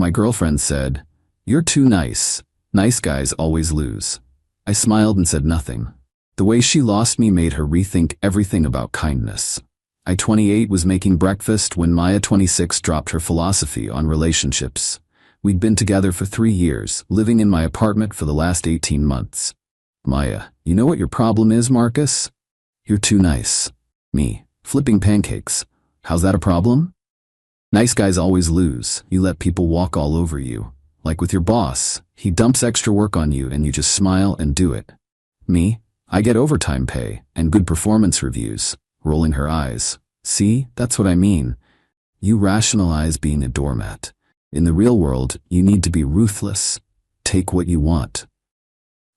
My girlfriend said, "You're too nice. Nice guys always lose." I smiled and said nothing. The way she lost me made her rethink everything about kindness. I, 28, was making breakfast when Maya, 26, dropped her philosophy on relationships. We'd been together for 3 years, living in my apartment for the last 18 months. Maya, you know what your problem is, Marcus? You're too nice. Me, flipping pancakes. How's that a problem? Nice guys always lose. You let people walk all over you. Like with your boss, he dumps extra work on you and you just smile and do it. Me, I get overtime pay and good performance reviews. Rolling her eyes. See, that's what I mean. You rationalize being a doormat. In the real world, you need to be ruthless. Take what you want.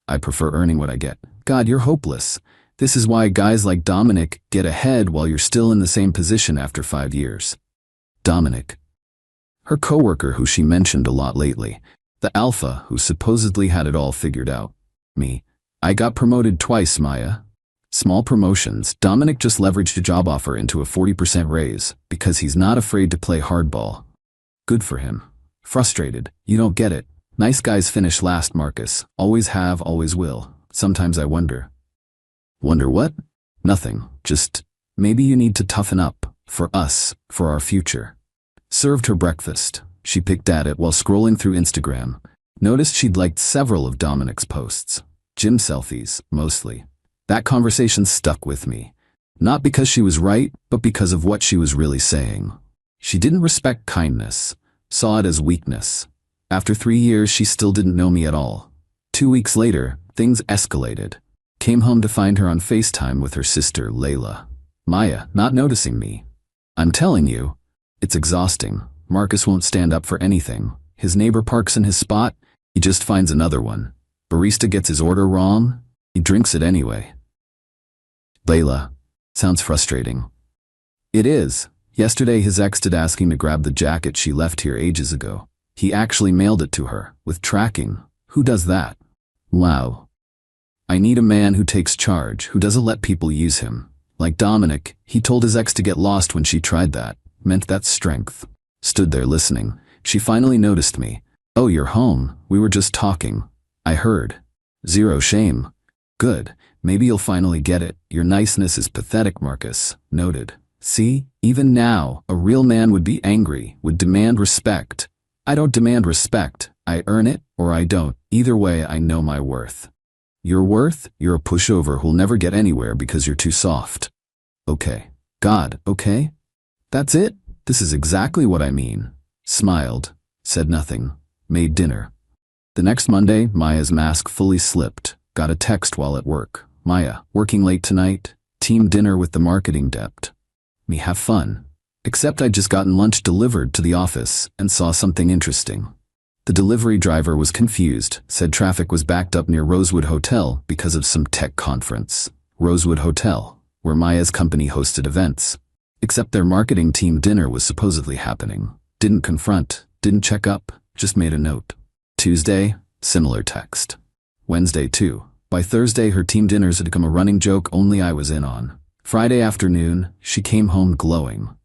I prefer earning what I get. God, you're hopeless. This is why guys like Dominic get ahead while you're still in the same position after 5 years. Dominic. Her coworker who she mentioned a lot lately. The alpha who supposedly had it all figured out. Me. I got promoted twice, Maya. Small promotions. Dominic just leveraged a job offer into a 40% raise because he's not afraid to play hardball. Good for him. Frustrated. You don't get it. Nice guys finish last, Marcus. Always have, always will. Sometimes I wonder. Wonder what? Nothing. Just, maybe you need to toughen up. For us. For our future. Served her breakfast. She picked at it while scrolling through Instagram. Noticed she'd liked several of Dominic's posts. Gym selfies, mostly. That conversation stuck with me. Not because she was right, but because of what she was really saying. She didn't respect kindness. Saw it as weakness. After 3 years, she still didn't know me at all. 2 weeks later, things escalated. Came home to find her on FaceTime with her sister, Layla. Maya, not noticing me. I'm telling you, it's exhausting. Marcus won't stand up for anything. His neighbor parks in his spot, he just finds another one. Barista gets his order wrong, he drinks it anyway. Layla. Sounds frustrating. It is. Yesterday his ex did ask him to grab the jacket she left here ages ago. He actually mailed it to her, with tracking. Who does that? Wow. I need a man who takes charge, who doesn't let people use him. Like Dominic, he told his ex to get lost when she tried that. Meant that's strength. Stood there listening. She finally noticed me. Oh, you're home. We were just talking. I heard. Zero shame. Good. Maybe you'll finally get it. Your niceness is pathetic, Marcus. Noted. See, even now, a real man would be angry, would demand respect. I don't demand respect. I earn it, or I don't. Either way, I know my worth. Your worth? You're a pushover who'll never get anywhere because you're too soft. Okay. God, okay? That's it? This is exactly what I mean. Smiled. Said nothing. Made dinner. The next Monday, Maya's mask fully slipped. Got a text while at work. Maya, working late tonight? Team dinner with the marketing dept. Me have fun. Except I'd just gotten lunch delivered to the office and saw something interesting. The delivery driver was confused, said traffic was backed up near Rosewood Hotel because of some tech conference. Rosewood Hotel, where Maya's company hosted events. Except their marketing team dinner was supposedly happening. Didn't confront, didn't check up, just made a note. Tuesday, similar text. Wednesday too. By Thursday her team dinners had become a running joke only I was in on. Friday afternoon, she came home glowing.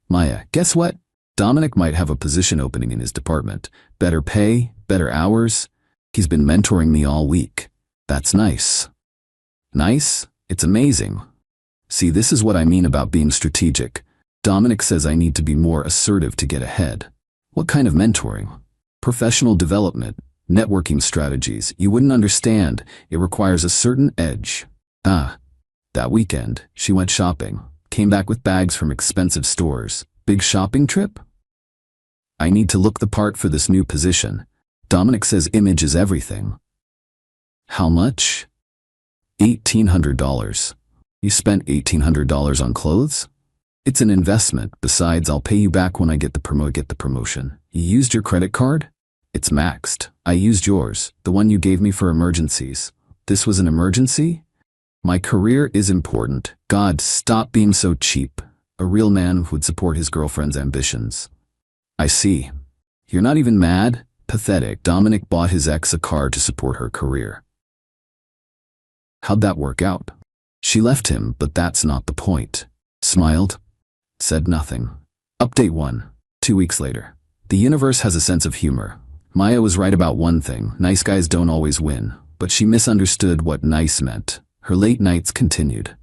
Maya, guess what? Dominic might have a position opening in his department. Better pay, better hours. He's been mentoring me all week. That's nice. Nice? It's amazing. See, this is what I mean about being strategic. Dominic says I need to be more assertive to get ahead. What kind of mentoring? Professional development, networking strategies. You wouldn't understand. It requires a certain edge. That weekend, she went shopping. Came back with bags from expensive stores. Big shopping trip? I need to look the part for this new position. Dominic says image is everything. How much? $1,800. You spent $1,800 on clothes? It's an investment. Besides, I'll pay you back when I get the promotion. You used your credit card? It's maxed. I used yours, the one you gave me for emergencies. This was an emergency? My career is important. God, stop being so cheap. A real man would support his girlfriend's ambitions. I see. You're not even mad? Pathetic. Dominic bought his ex a car to support her career. How'd that work out? She left him, but that's not the point. Smiled. Said nothing. Update 1. 2 weeks later. The universe has a sense of humor. Maya was right about one thing: nice guys don't always win. But she misunderstood what nice meant. Her late nights continued.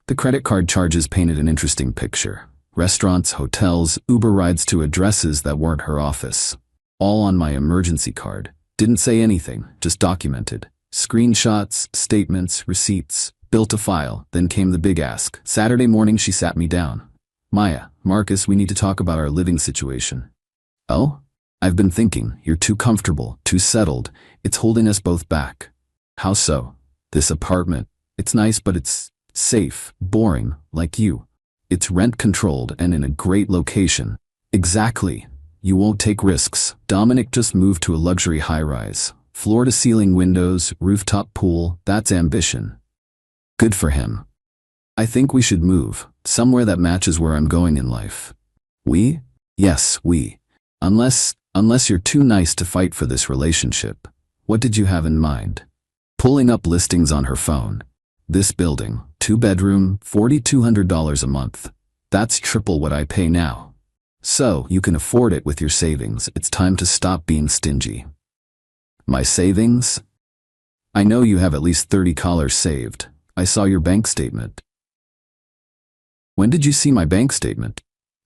The credit card charges painted an interesting picture. Restaurants, hotels, Uber rides to addresses that weren't her office. All on my emergency card. Didn't say anything, just documented. Screenshots, statements, receipts. Built a file. Then came the big ask. Saturday morning she sat me down. Maya, Marcus, we need to talk about our living situation. Oh? I've been thinking, you're too comfortable, too settled. It's holding us both back. How so? This apartment. It's nice, but it's safe, boring, like you. It's rent-controlled and in a great location. Exactly. You won't take risks. Dominic just moved to a luxury high-rise. Floor-to-ceiling windows, rooftop pool, that's ambition. Good for him. I think we should move, somewhere that matches where I'm going in life. We? Yes, we. Unless you're too nice to fight for this relationship. What did you have in mind? Pulling up listings on her phone. This building, 2-bedroom, $4,200 a month. That's triple what I pay now. So, you can afford it with your savings. It's time to stop being stingy. My savings? I know you have at least $30 saved. I saw your bank statement. When did you see my bank statement?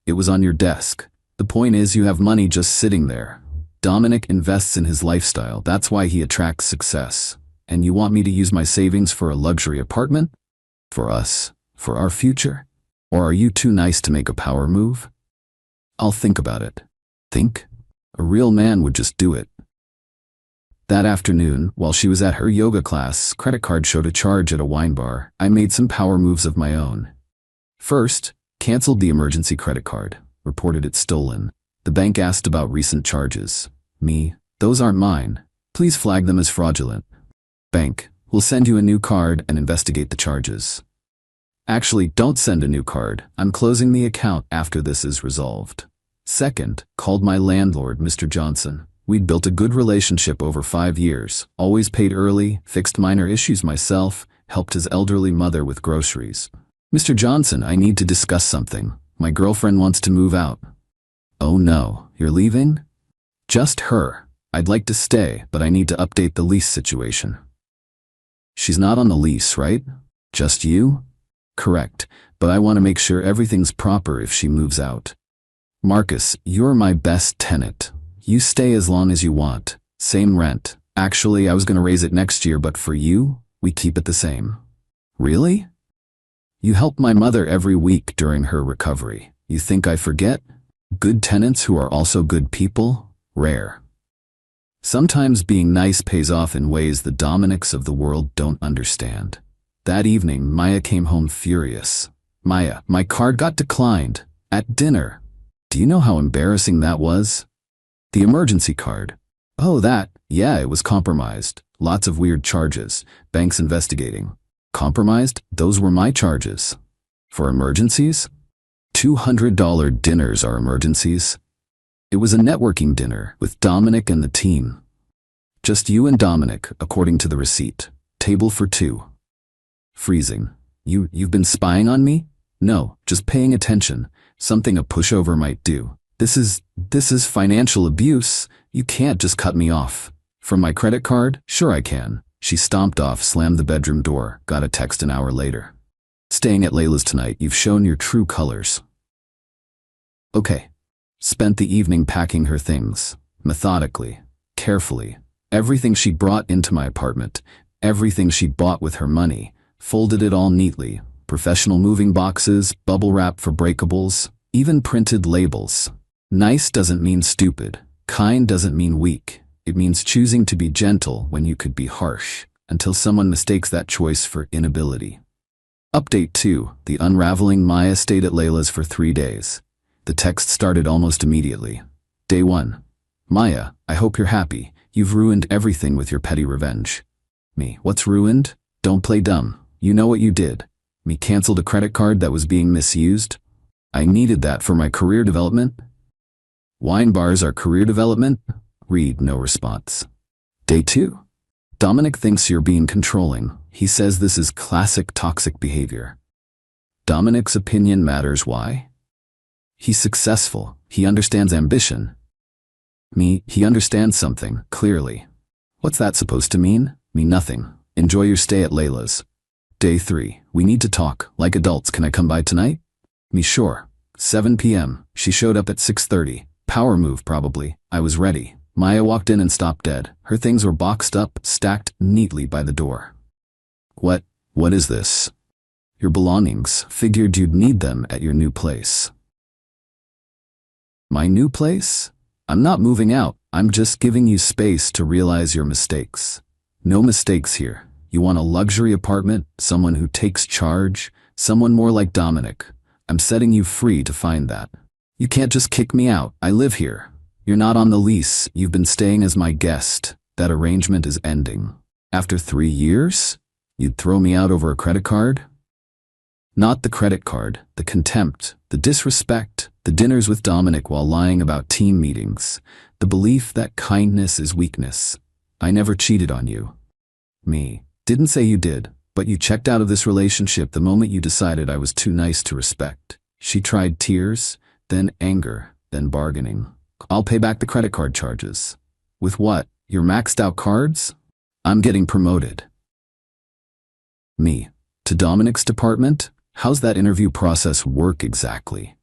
It was on your desk. The point is, you have money just sitting there. Dominic invests in his lifestyle. That's why he attracts success. And you want me to use my savings for a luxury apartment? For us? For our future? Or are you too nice to make a power move? I'll think about it. Think? A real man would just do it. That afternoon, while she was at her yoga class, credit card showed a charge at a wine bar. I made some power moves of my own. First, canceled the emergency credit card. Reported it stolen. The bank asked about recent charges. Me, those aren't mine. Please flag them as fraudulent. Bank, we'll send you a new card and investigate the charges. Actually, don't send a new card. I'm closing the account after this is resolved. Second, called my landlord, Mr. Johnson. We'd built a good relationship over 5 years, always paid early, fixed minor issues myself, helped his elderly mother with groceries. Mr. Johnson, I need to discuss something. My girlfriend wants to move out. Oh no, you're leaving? Just her. I'd like to stay, but I need to update the lease situation. She's not on the lease, right? Just you? Correct, but I want to make sure everything's proper if she moves out. Marcus, you're my best tenant. You stay as long as you want. Same rent. Actually, I was going to raise it next year, but for you, we keep it the same. Really? You help my mother every week during her recovery. You think I forget? Good tenants who are also good people? Rare. Sometimes being nice pays off in ways the Dominics of the world don't understand. That evening, Maya came home furious. Maya, my card got declined. At dinner. Do you know how embarrassing that was? The emergency card. Oh, that. Yeah, it was compromised. Lots of weird charges. Banks investigating. Compromised? Those were my charges. For emergencies? $200 dinners are emergencies. It was a networking dinner with Dominic and the team. Just you and Dominic, according to the receipt. Table for 2. Freezing. You've been spying on me? No, just paying attention. Something a pushover might do. This is financial abuse. You can't just cut me off. From my credit card? Sure I can. She stomped off, slammed the bedroom door, got a text an hour later. Staying at Layla's tonight, you've shown your true colors. Okay. Spent the evening packing her things, methodically, carefully. Everything she brought into my apartment, everything she bought with her money, folded it all neatly. Professional moving boxes, bubble wrap for breakables, even printed labels. Nice doesn't mean stupid. Kind doesn't mean weak. It means choosing to be gentle when you could be harsh, until someone mistakes that choice for inability. Update 2. The unraveling. Maya stayed at Layla's for 3 days. The text started almost immediately. Day 1. Maya, I hope you're happy. You've ruined everything with your petty revenge. Me, what's ruined? Don't play dumb. You know what you did. Me canceled a credit card that was being misused. I needed that for my career development. Wine bars are career development? Read no response. Day 2. Dominic thinks you're being controlling. He says this is classic toxic behavior. Dominic's opinion matters. Why? He's successful. He understands ambition. He understands something, clearly. What's that supposed to mean? Nothing. Enjoy your stay at Layla's. Day 3. We need to talk, like adults. Can I come by tonight? Sure. 7 p.m. She showed up at 6:30. Power move, probably. I was ready. Maya walked in and stopped dead. Her things were boxed up, stacked neatly by the door. What is this? Your belongings. Figured you'd need them at your new place. My new place? I'm not moving out. I'm just giving you space to realize your mistakes. No mistakes here. You want a luxury apartment, someone who takes charge, someone more like Dominic. I'm setting you free to find that. You can't just kick me out. I live here. You're not on the lease. You've been staying as my guest. That arrangement is ending. After 3 years? You'd throw me out over a credit card? Not the credit card, the contempt, the disrespect, the dinners with Dominic while lying about team meetings, the belief that kindness is weakness. I never cheated on you. Didn't say you did, but you checked out of this relationship the moment you decided I was too nice to respect. She tried tears, then anger, then bargaining. I'll pay back the credit card charges. With what? Your maxed out cards? I'm getting promoted. To Dominic's department? How's that interview process work exactly?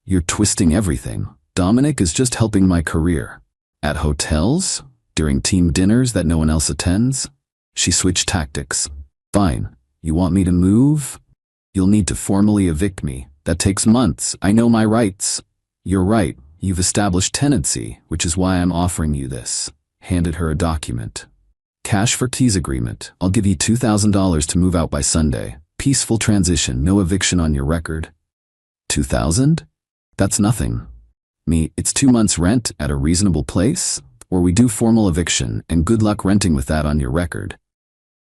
You're twisting everything. Dominic is just helping my career. At hotels? During team dinners that no one else attends? She switched tactics. Fine. You want me to move? You'll need to formally evict me. That takes months. I know my rights. You're right. You've established tenancy, which is why I'm offering you this. Handed her a document. Cash for keys agreement. I'll give you $2,000 to move out by Sunday. Peaceful transition, no eviction on your record. 2,000? That's nothing. It's 2 months' rent at a reasonable place, or we do formal eviction and good luck renting with that on your record.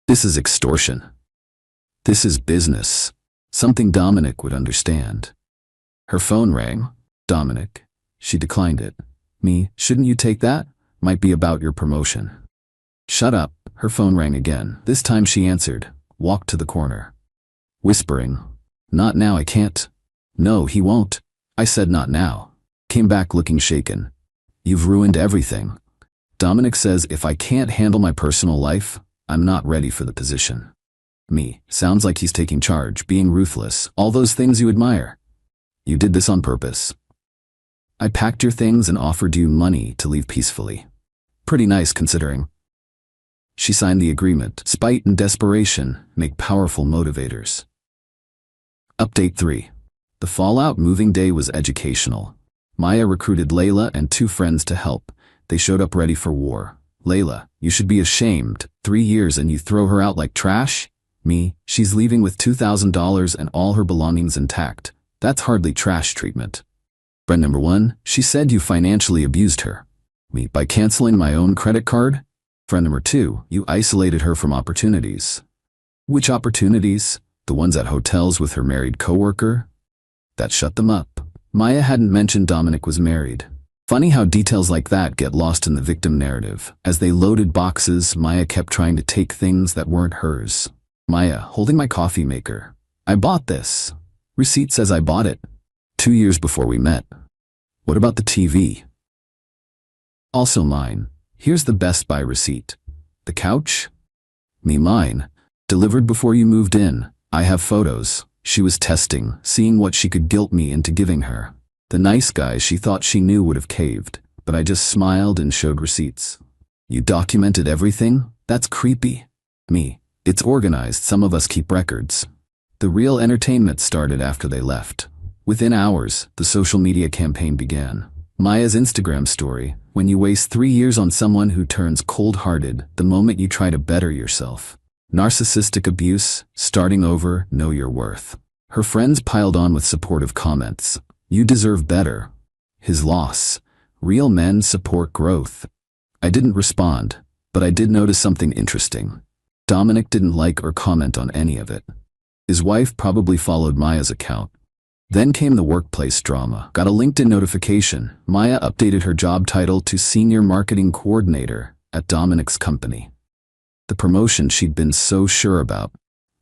This is extortion. This is business. Something Dominic would understand. Her phone rang. Dominic. She declined it. Shouldn't you take that? Might be about your promotion. Shut up. Her phone rang again. This time she answered. Walked to the corner. Whispering. Not now, I can't. No, he won't. I said not now. Came back looking shaken. You've ruined everything. Dominic says if I can't handle my personal life, I'm not ready for the position. Sounds like he's taking charge, being ruthless, all those things you admire. You did this on purpose. I packed your things and offered you money to leave peacefully. Pretty nice considering. She signed the agreement. Spite and desperation make powerful motivators. Update 3. The fallout moving day was educational. Maya recruited Layla and 2 friends to help. They showed up ready for war. Layla, you should be ashamed. 3 years and you throw her out like trash? She's leaving with $2,000 and all her belongings intact. That's hardly trash treatment. Friend number 1, she said you financially abused her. By canceling my own credit card? Friend number 2, you isolated her from opportunities. Which opportunities? The ones at hotels with her married coworker? That shut them up. Maya hadn't mentioned Dominic was married. Funny how details like that get lost in the victim narrative. As they loaded boxes, Maya kept trying to take things that weren't hers. Maya, holding my coffee maker. I bought this. Receipt says I bought it. 2 years before we met. What about the TV? Also mine. Here's the Best Buy receipt. The couch? Mine. Delivered before you moved in. I have photos. She was testing, seeing what she could guilt me into giving her. The nice guy she thought she knew would have caved, but I just smiled and showed receipts. You documented everything? That's creepy. It's organized, some of us keep records. The real entertainment started after they left. Within hours, the social media campaign began. Maya's Instagram story, when you waste 3 years on someone who turns cold-hearted the moment you try to better yourself. Narcissistic abuse, starting over, know your worth. Her friends piled on with supportive comments. You deserve better. His loss. Real men support growth. I didn't respond, but I did notice something interesting. Dominic didn't like or comment on any of it. His wife probably followed Maya's account. Then came the workplace drama. Got a LinkedIn notification. Maya updated her job title to Senior Marketing Coordinator at Dominic's company. The promotion she'd been so sure about.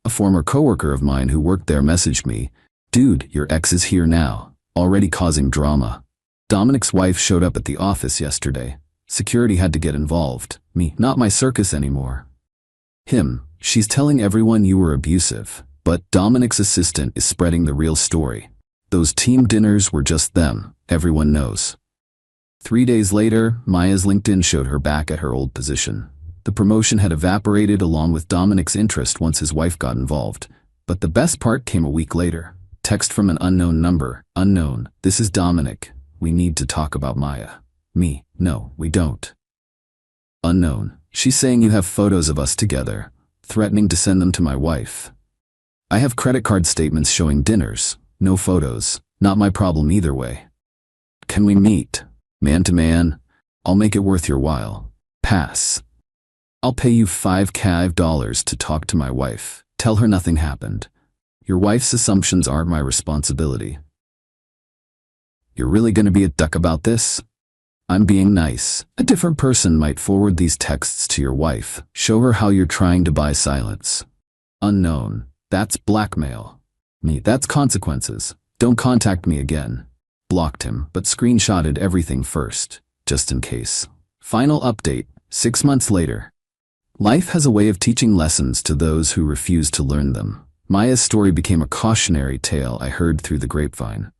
A former coworker of mine who worked there messaged me, "Dude, your ex is here now, already causing drama." Dominic's wife showed up at the office yesterday. Security had to get involved. Me, not my circus anymore. Him, she's telling everyone you were abusive, but Dominic's assistant is spreading the real story. Those team dinners were just them, everyone knows. 3 days later, Maya's LinkedIn showed her back at her old position. The promotion had evaporated along with Dominic's interest once his wife got involved. But the best part came a week later. Text from an unknown number. Unknown, this is Dominic. We need to talk about Maya. Me, no, we don't. Unknown, she's saying you have photos of us together, threatening to send them to my wife. I have credit card statements showing dinners, no photos, not my problem either way. Can we meet? Man to man? I'll make it worth your while. Pass. I'll pay you $5 to talk to my wife. Tell her nothing happened. Your wife's assumptions aren't my responsibility. You're really gonna be a duck about this? I'm being nice. A different person might forward these texts to your wife. Show her how you're trying to buy silence. Unknown. That's blackmail. Me, that's consequences. Don't contact me again. Blocked him, but screenshotted everything first, just in case. Final update, 6 months later. Life has a way of teaching lessons to those who refuse to learn them. Maya's story became a cautionary tale I heard through the grapevine.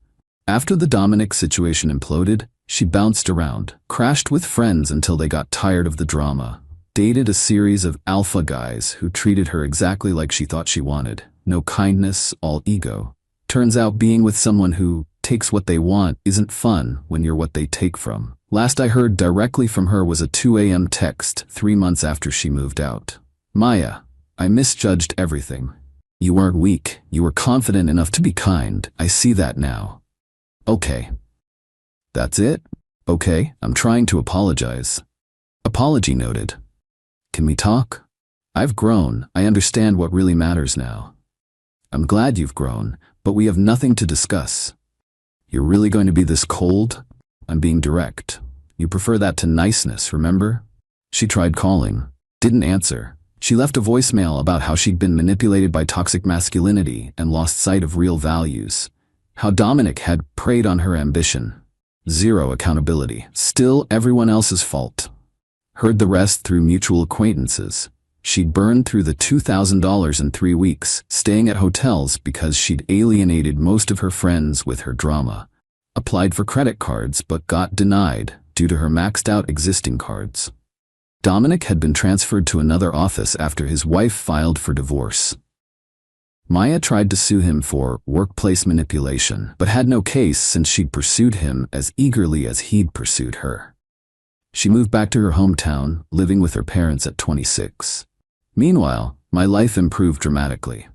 After the Dominic situation imploded, she bounced around, crashed with friends until they got tired of the drama, dated a series of alpha guys who treated her exactly like she thought she wanted. No kindness, all ego. Turns out being with someone who takes what they want isn't fun when you're what they take from. Last I heard directly from her was a 2 a.m. text 3 months after she moved out. Maya, I misjudged everything. You weren't weak, you were confident enough to be kind. I see that now. Okay. That's it? Okay, I'm trying to apologize. Apology noted. Can we talk? I've grown, I understand what really matters now. I'm glad you've grown, but we have nothing to discuss. You're really going to be this cold? I'm being direct. You prefer that to niceness, remember? She tried calling. Didn't answer. She left a voicemail about how she'd been manipulated by toxic masculinity and lost sight of real values. How Dominic had preyed on her ambition. Zero accountability. Still everyone else's fault. Heard the rest through mutual acquaintances. She'd burned through the $2,000 in 3 weeks, staying at hotels because she'd alienated most of her friends with her drama. Applied for credit cards but got denied due to her maxed out existing cards. Dominic had been transferred to another office after his wife filed for divorce. Maya tried to sue him for workplace manipulation, but had no case since she'd pursued him as eagerly as he'd pursued her. She moved back to her hometown, living with her parents at 26. Meanwhile, my life improved dramatically.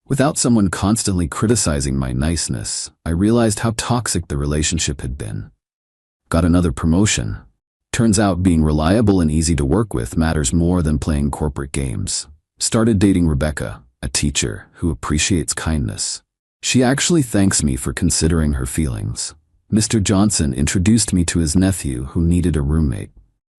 Without someone constantly criticizing my niceness, I realized how toxic the relationship had been. Got another promotion. Turns out being reliable and easy to work with matters more than playing corporate games. Started dating Rebecca, a teacher who appreciates kindness. She actually thanks me for considering her feelings. Mr. Johnson introduced me to his nephew who needed a roommate.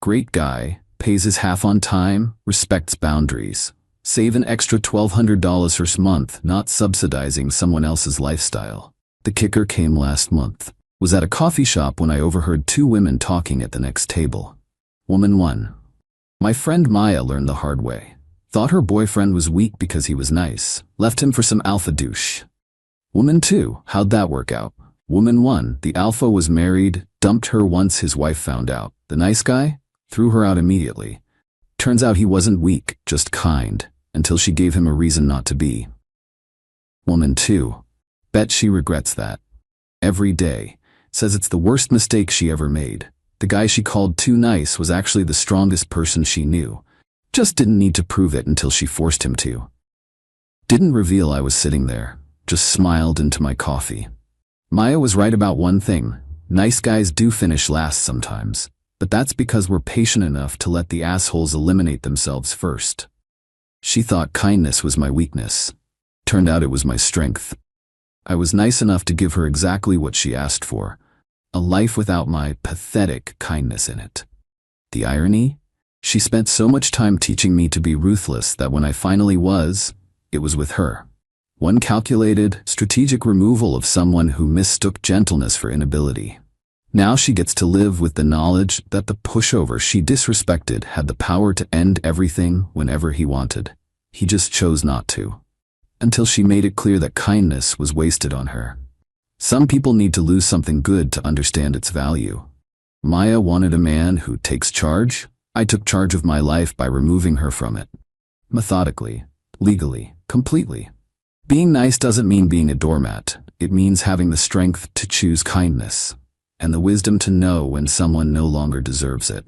Great guy, pays his half on time, respects boundaries. Save an extra $1,200 first month, not subsidizing someone else's lifestyle. The kicker came last month. Was at a coffee shop when I overheard 2 women talking at the next table. Woman 1. My friend Maya learned the hard way. Thought her boyfriend was weak because he was nice. Left him for some alpha douche. Woman 2. How'd that work out? Woman 1. The alpha was married, dumped her once his wife found out. The nice guy? Threw her out immediately. Turns out he wasn't weak, just kind, until she gave him a reason not to be. Woman 2. Bet she regrets that. Every day. Says it's the worst mistake she ever made. The guy she called too nice was actually the strongest person she knew. Just didn't need to prove it until she forced him to. Didn't reveal I was sitting there. Just smiled into my coffee. Maya was right about one thing. Nice guys do finish last sometimes. But that's because we're patient enough to let the assholes eliminate themselves first. She thought kindness was my weakness. Turned out it was my strength. I was nice enough to give her exactly what she asked for. A life without my pathetic kindness in it. The irony? She spent so much time teaching me to be ruthless that when I finally was, it was with her. One calculated, strategic removal of someone who mistook gentleness for inability. Now she gets to live with the knowledge that the pushover she disrespected had the power to end everything whenever he wanted. He just chose not to. Until she made it clear that kindness was wasted on her. Some people need to lose something good to understand its value. Maya wanted a man who takes charge. I took charge of my life by removing her from it. Methodically, legally, completely. Being nice doesn't mean being a doormat. It means having the strength to choose kindness, and the wisdom to know when someone no longer deserves it.